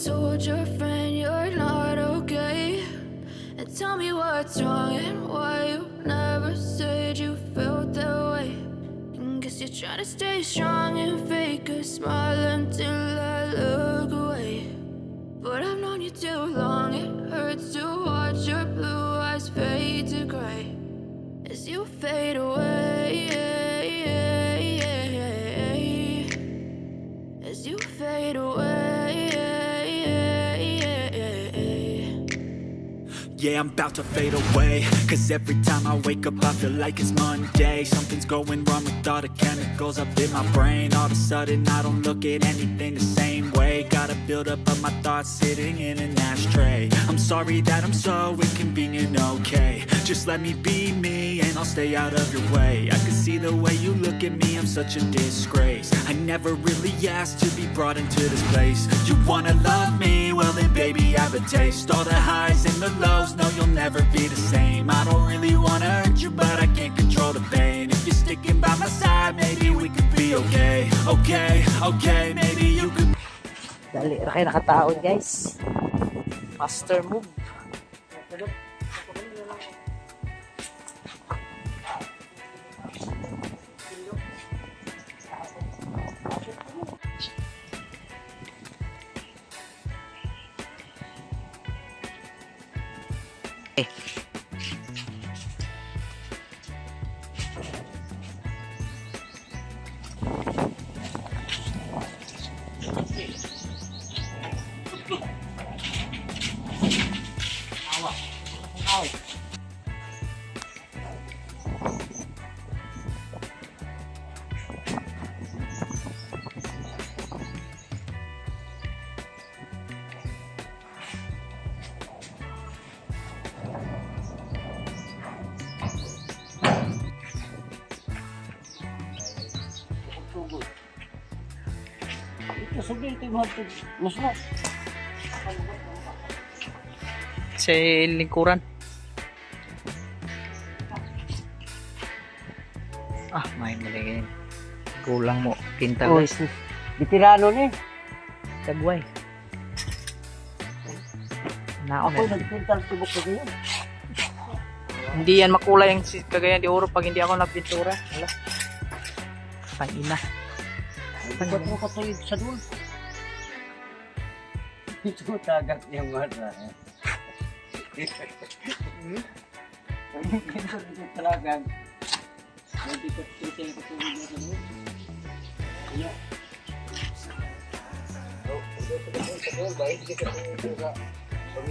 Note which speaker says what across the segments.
Speaker 1: told your friend you're not okay? And tell me what's wrong and why you never said you felt that way. And guess you're trying to stay strong and fake a smile until I look away. But I've known you too long, it hurts to watch your blue eyes fade to gray as you fade away, as you fade away.
Speaker 2: Yeah, I'm about to fade away, cause every time I wake up I feel like it's Monday. Something's going wrong with all the chemicals up in my brain. All of a sudden I don't look at anything the same way. Gotta build up of my thoughts sitting in an ashtray. I'm sorry that I'm so inconvenient, okay? Just let me be me and I'll stay out of your way. I can see the way you look at me, I'm such a disgrace. I never really asked to be brought into this place. You wanna love me? Well then baby I have a taste. All the highs and the lows, no you'll never be the same. I don't really wanna hurt you but I can't control the pain. If you're sticking by my side maybe we could be okay. Okay, maybe you could.
Speaker 3: Dali na kayo nakataon guys. Master move. Sa lingkuran. May mali. Kulang mo. Pinta guys.
Speaker 4: Bitirano ni.
Speaker 3: Tagway.
Speaker 4: Ako nagpintal tubok ko yun.
Speaker 3: Hindi yan makulay ang Cagayan de Oro pag hindi ako nagpintura. Wala. Pangina.
Speaker 4: Ba't mo katulid sa doon? Ito tagat niyang mata. Ito talagang hindi ko tutay ko tulid na sa doon.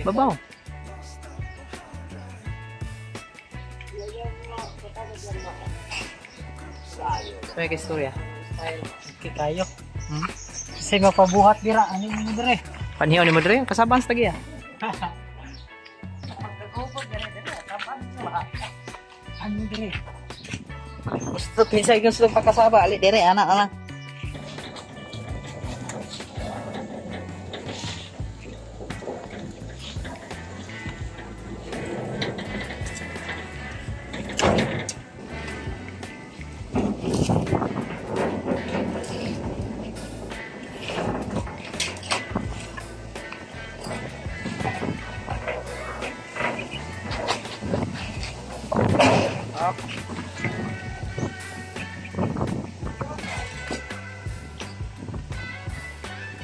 Speaker 3: Babaw. So, may istorya. Kayo.
Speaker 4: Kasi mapabuhat dira, ano mo dire?
Speaker 3: Panihaw ni mo dre, kasabang sa tagiya.
Speaker 4: Ano dire?
Speaker 3: Gusto kinsay gusto pagkasaba, ali dire anak.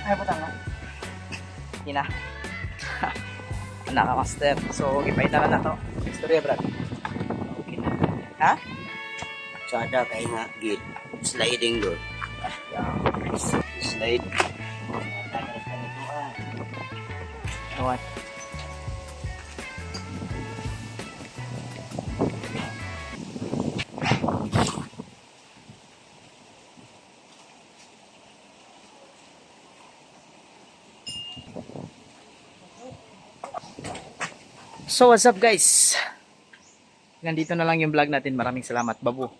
Speaker 4: Ay putang.
Speaker 3: Ina. Anak ka master. So, ipaitan na to. Istorya, brad. Okay na. Ha?
Speaker 4: Sada kay nga gid. Sliding door. Slide.
Speaker 3: What? So what's up guys? Nandito na lang yung vlog natin. Maraming salamat, babu.